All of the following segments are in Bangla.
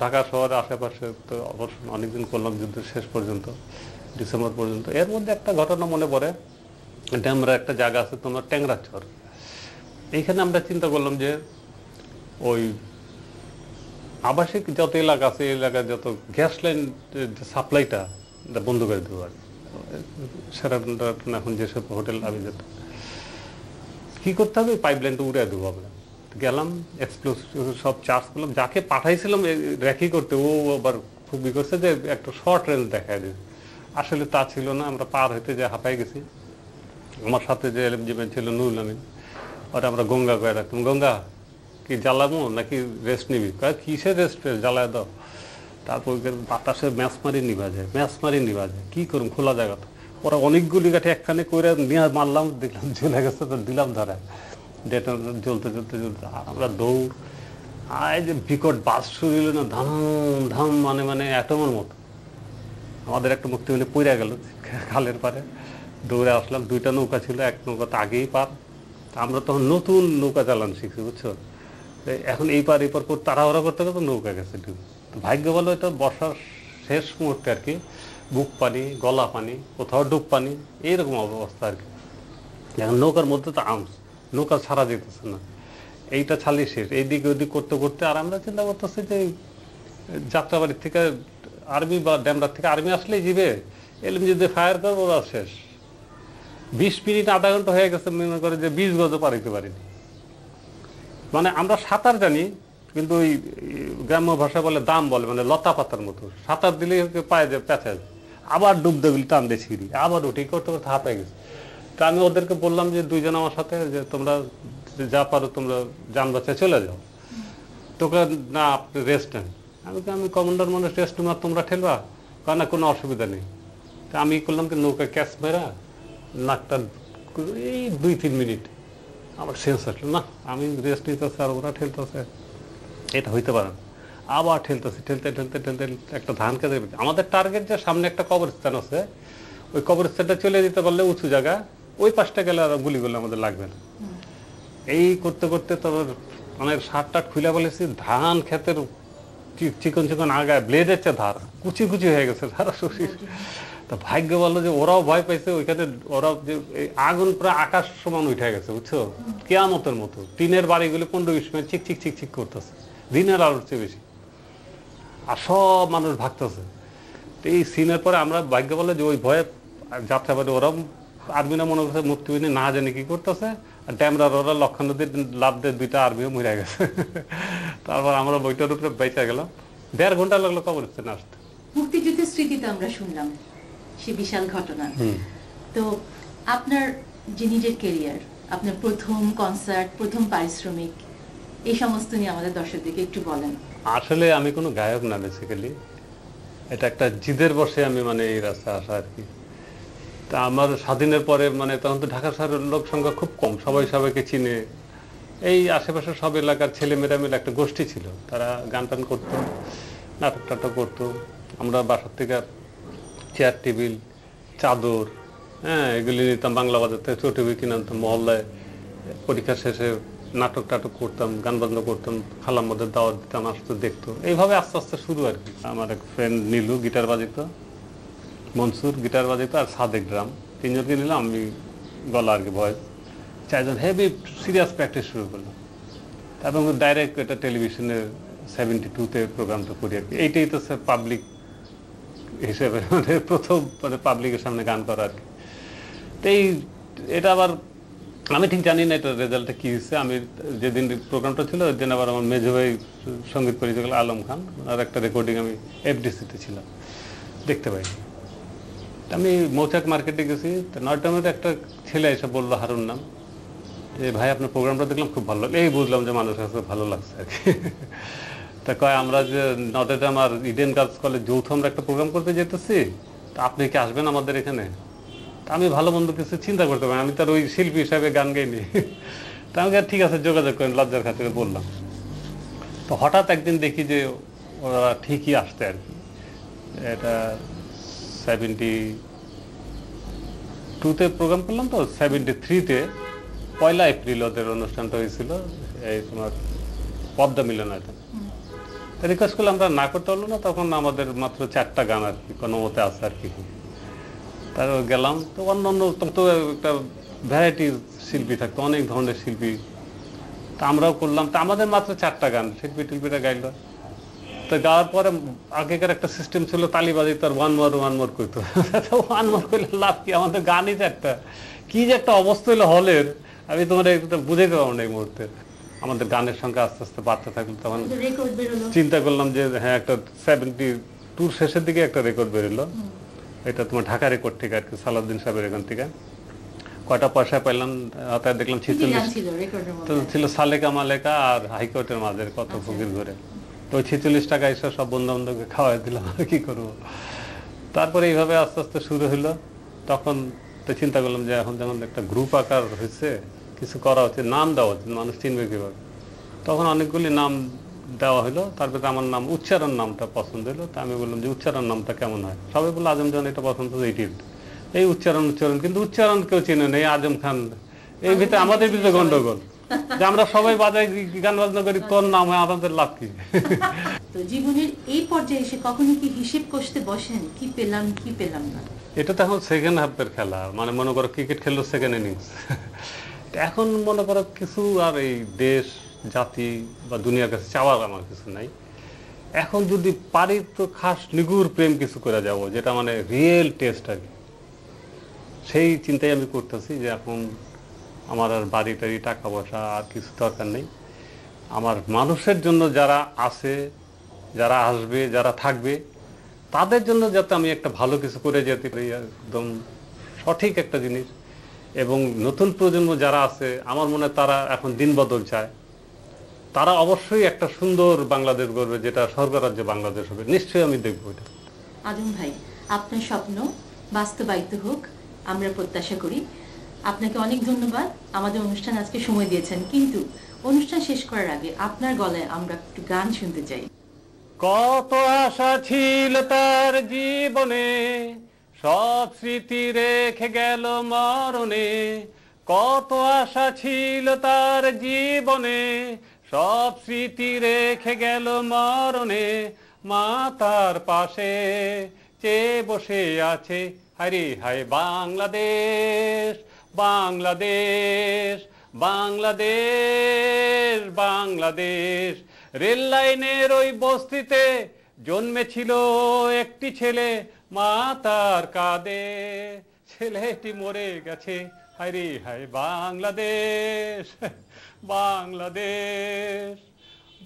ঢাকা শহরের আশেপাশে তো অবশ্য অনেকদিন করলাম যুদ্ধের শেষ পর্যন্ত, ডিসেম্বর পর্যন্ত। এর মধ্যে একটা ঘটনা মনে পড়ে, ড্যামরা একটা জায়গা আছে তোমার ট্যাংরাচর। এইখানে আমরা চিন্তা করলাম যে ওই আবাসিক যত এলাকা আছে এই এলাকার যত গ্যাস লাইন সাপ্লাইটা বন্ধ করে দেবো আর সেরাটন এখন যেসব হোটেল আমি যেত কী করতে হবে, পাইপ লাইনটা উড়ে দেবো আমরা। গেলাম, এক্সপ্লোজ সব চার্জ করলাম, যাকে পাঠাইছিলাম রেখি করতে ও আবার খুবই করছে যে একটা শর্ট রেঞ্জ দেখায় দিয়েছে। আসলে তা ছিল না, আমরা পার হইতে যে হাঁপাই গেছি। আমার সাথে যে এলএমজিম্যান ছিল নুরুল আমিন, ওরা আমরা গঙ্গা করে রাখতাম, গঙ্গা কি জ্বালাবো নাকি রেস্ট নিবি? কিসের রেস্ট জ্বালায় দাও। তারপর বাতাসে ম্যাচ মারি নিভা যায়, কী করুন খোলা জায়গা তো। ওরা অনেকগুলি কাঠে একখানে করে নিয়ে মারলাম, দেখলাম জ্বলে গেছে, তো দিলাম ধরায় ডেটা জ্বলতে আমরা দৌড়। আর যে বিকট বাস শুরু হলো না, ধাম ধাম মানে অ্যাটমের মতো। আমাদের একটা মুক্তি মানে পইরা গেল খালের পারে, দৌড়ে আসলাম। দুইটা নৌকা ছিল, এক নৌকা তো আগেই পার, আমরা তখন নতুন নৌকা চালান শিখছি, বুঝছো। এখন এই পার তাড়াহুড়া করতে করতে নৌকা গেছে ডুবে। তো ভাগ্য বলো এটা বর্ষার শেষ মুহূর্তে আর কি, বুক পানি, গলা পানি, কোথাও ডুব পানি, এইরকম অবস্থা আর কি। এখন নৌকার মধ্যে তো আর্মস, নৌকা ছাড়া যেতেছে না, এইটা ছাড়লে শেষ। এইদিকে ওইদিক করতে করতে আর আমরা চিন্তা করতেছি যে যাত্রাবাড়ির থেকে আর্মি বা ড্যামরার থেকে আর্মি আসলেই যাবে, এলএম যদি ফায়ার করবো ওরা শেষ। 20 মিনিট আধা ঘন্টা হয়ে গেছে, মনে করে যে 20 গজও পারিতে পারিনি। মানে আমরা সাঁতার জানি, কিন্তু ওই গ্রাম্য ভাষা বলে দাম বলে, মানে লতা পাতার মতো সাঁতার দিলে পায়ে যে পেঁচা, আবার ডুব দেগুলি টান দিয়ে ছিঁড়ি, আবার উঠি করতে করতে হাঁপাই গেছে। তা আমি ওদেরকে বললাম যে দুইজন আমার সাথে, যে তোমরা যা পারো তোমরা যান বাঁচায় চলে যাও, তোকে না আপনি রেস্ট নেন। আমি কমান্ডার মানুষ, রেস্ট নেওয়া তোমরা ঠেলবা, কারণ কোনো অসুবিধা নেই। তা আমি করলাম কি, নৌকা ক্যাচ মেরা নাকটা এই 2-3 মিনিট আবার সেন্স আসলো, না আমি রেস্ট নিতেছে আর ওরা ঠেলতেছে, এটা হইতে পারে না। আবার ঠেলতে একটা ধান খেতে, আমাদের টার্গেট যে সামনে একটা কবরস্থান আছে, ওই কবরস্থানটা চলে দিতে পারলে উঁচু জায়গা, ওই পাশটা গেলে আর গুলিগুলো আমাদের লাগবে না। এই করতে করতে তোর অনেক শার্ট খুলে বলেছি, ধান ক্ষেতের চিকন চিকন আগায় ব্লেডের চেয়ে ধার কুচি হয়ে গেছে ধারা শশীর। তা ভাগ্য বললো যে ওরাও ভয় পাইছে, ওইখানে ওরা যে আগুন প্রায় আকাশ সমান উঠে গেছে, বুঝছো, কেয়ামতের মতো। টিনের বাড়িগুলি 15-20 মিনিট চিক করতেছে, দিনের আলোর চেয়ে বেশি, আর সব মানুষ ভাগতেছে। এই সিনের পরে আমরা ভাগ্য বলে যে ওই ভয়ে যাত্রাবাড়ি ওরা আর্মিরা মনে করছে মুক্তিবাহিনী না জানি কি করতেছে, আর ড্যামরার ওরা লক্ষণ নদীর লাভ দিয়ে 2টা আর্মিও মরে গেছে। তারপর আমরা বইটার উপরে বেঁচে গেলাম, 1.5 ঘন্টা লাগলো কবরস্থানে আসতে। মুক্তিযুদ্ধের স্মৃতিতে আমরা শুনলাম সে বিশাল ঘটনা। তো আপনার যে নিজের কেরিয়ার, আপনার প্রথম কনসার্ট, প্রথম পারিশ্রমিক, এই সমস্ত নিয়ে আমাদের দর্শকদেরকে একটু বলেন। আসলে আমি কোনো গায়ক না, বেসিক্যালি এটা একটা জিদের বসে আমি মানে এই রাস্তায় আসা আর কি। তা আমার স্বাধীনের পরে মানে তখন তো ঢাকা শহরের লোক সংখ্যা খুব কম, সবাই সবাইকে চিনে। এই আশেপাশের সব এলাকার ছেলেমেয়েরা মিলে একটা গোষ্ঠী ছিল, তারা গান টান করতো, নাটক টাটক করতো। আমরা বাসার থেকে চেয়ার টেবিল, চাদর, হ্যাঁ এগুলি নিতাম, বাংলা বাজার থেকে ছোট বই কিনে আনতাম, মহল্লায় পরীক্ষা শেষে নাটক টাটক করতাম, গান বাজনা করতাম, খালার মধ্যে দাওয়াত দিতাম, আসতো দেখতো। এইভাবে আস্তে আস্তে শুরু আর কি। আমার এক ফ্রেন্ড নীলু গিটার বাজিত, মনসুর গিটার বাজিত, আর সাদেক ড্রাম, 3 জনকে নিলাম, আমি গলা আর কি ভয়েস। 4 জন হেভি সিরিয়াস প্র্যাকটিস শুরু করলাম। এবং ডাইরেক্ট এটা টেলিভিশনে 72-তে প্রোগ্রামটা করি আর কি। এইটাই তো পাবলিক হিসেবে মানে প্রথম মানে পাবলিকের সামনে গান করা আর কি। তো এটা আবার আমি ঠিক জানি না এটা রেজাল্টটা কী হচ্ছে। আমি যেদিন প্রোগ্রামটা ছিল ওই দিন আবার আমার মেজো ভাই সঙ্গীত পরিচালক আলম খান, আর একটা রেকর্ডিং আমি এফডিসিতে ছিলাম, দেখতে পাইনি। আমি মৌচাক মার্কেটে গেছি, তো নয়টামের একটা ছেলে এসে বললো, হারুন নাম, যে ভাই আপনার প্রোগ্রামটা দেখলাম খুব ভালো লাগলো। এই বুঝলাম যে মানুষের কাছে ভালো লাগছে আর কি। তা কয় আমরা যে নটরডেম আর ইডেন গার্লস কলেজ যৌথ আমরা একটা প্রোগ্রাম করতে যেতেছি, তা আপনি কি আসবেন আমাদের এখানে? তা আমি ভালো মন্দ কিছু চিন্তা করতে পারি, আমি তার ওই শিল্পী হিসাবে গান গাইনি। তা আমি ঠিক আছে যোগাযোগ করেন, লজ্জার খাতিরে বললাম। তো হঠাৎ একদিন দেখি যে ওরা ঠিকই আসতে আর কি। এটা 72-তে প্রোগ্রাম করলাম, তো 73-তে 1 এপ্রিল ওদের অনুষ্ঠানটা হয়েছিল, এই তোমার পদ্মা মিলনায়তন। রিকোয়েস্ট করলে আমরা না করতে পারলো না, তখন আমাদের মাত্র 4টা গান আর কি কোনো মতে আছে আর কি। তারপর গেলাম, তো অন্য অন্য তো একটা ভ্যারাইটি শিল্পী থাকতো, অনেক ধরনের শিল্পী, তা আমরাও করলাম। তা আমাদের মাত্র 4টা গান, শিল্পী টিল্পীরা গাইলো। তো গাওয়ার পরে আগেকার একটা সিস্টেম ছিল তালিবাজি, তার ওয়ান মোর করতো। ওয়ান মোর করলে লাভ কি, আমাদের গানই 4টা, কি যে একটা অবস্থা হলো হলের, আমি তোমার বুঝাইতে পারবো না এই মুহূর্তে। আমাদের গানের সঙ্গে আস্তে আস্তে বাড়তে থাকলো, তখন চিন্তা করলাম যে হ্যাঁ একটা 72 শেষের দিকে একটা রেকর্ড বেরোলো, এটা তোমার ঢাকা রেকর্ড থেকে আর কি, সালাউদ্দিন সাহেবের এখান থেকে। কয়টা পয়সা পাইলাম, হাতে দেখলাম 46 ছিল, সালেকা মালেকা আর হাইকোর্টের মাঝের কত ফকির ঘুরে। তো 46 টাকা এসে সব বন্ধু বান্ধবকে খাওয়াই দিলাম, আর কি করবো। তারপরে এইভাবে আস্তে আস্তে শুরু হলো। তখন তো চিন্তা করলাম যে এখন যখন একটা গ্রুপ আকার হয়েছে, কিছু করা উচিত, নাম দেওয়া উচিত, মানুষ চিনবে কিভাবে। তখন অনেকগুলি নাম দেওয়া হলো, তারপরে আমার নাম উচ্চারণ নামটা পছন্দ হলো। তা আমি বললাম যে উচ্চারণ নামটা কেমন হয়, সবাই বললো আজম জান এটা পছন্দ, এই উচ্চারণ কিন্তু উচ্চারণ কেউ চিনে নেই, আজম খান। এই ভিতরে আমাদের ভিতরে গন্ডগোল, যে আমরা সবাই বাজাই গান বাজনা করি, তোর নাম হয়, আমাদের লাভ কি। তো জীবনের এই পর্যায়ে এসে কখনো কি হিসেব কষতে বসেন, কি পেলাম কি পেলাম না? এটা তো এখন সেকেন্ড হাফের খেলা, মানে মনে করো ক্রিকেট খেললো সেকেন্ড ইনিংস। এখন মনে করো কিছু আর এই দেশ জাতি বা দুনিয়ার কাছে চাওয়ার আমার কিছু নাই। এখন যদি পারি তো খাস নিগুর প্রেম কিছু করে যাব, যেটা মানে রিয়েল টেস্ট আর কি। সেই চিন্তাই আমি করতেছি যে এখন আমার আর বাড়ি টাড়ি টাকা পয়সা আর কিছু দরকার নেই। আমার মানুষের জন্য যারা আছে, যারা আসবে, যারা থাকবে, তাদের জন্য যাতে আমি একটা ভালো কিছু করে যেতে পারি, একদম সঠিক একটা জিনিস। এবং নতুন প্রজন্ম যারা আছে, আমার মনে হয় তারা এখন দিন বদল চায়, তারা অবশ্যই একটা সুন্দর বাংলাদেশ গড়বে, যেটা স্বর্গরাজ্য বাংলাদেশ হবে। নিশ্চয়ই আমি দেখবো এটা। আজম ভাই, আপনার স্বপ্ন বাস্তবায়িত হোক আমরা প্রত্যাশা করি। আপনাকে অনেক ধন্যবাদ, আমাদের অনুষ্ঠান আজকে সময় দিয়েছেন। কিন্তু অনুষ্ঠান শেষ করার আগে আপনার গলায় আমরা একটু গান শুনতে চাই। কত আশা ছিল তার জীবনে, সব স্মৃতি রেখে গেল মরণে। কত আশা ছিল তার জীবনে, সব স্মৃতি রেখে গেল মরণে। মা তার পাশে চেয়ে বসে আছে, হায়রে হায় বাংলাদেশ, বাংলাদেশ, বাংলাদেশ, বাংলাদেশ। রেল লাইনের ওই বস্তিতে জন্মেছিল একটি ছেলে, মা তার কাঁদে, ছেলেটি মরে গেছে, হায়রে হায় বাংলাদেশ, বাংলাদেশ,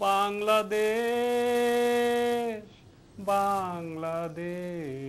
বাংলাদেশ, বাংলাদেশ।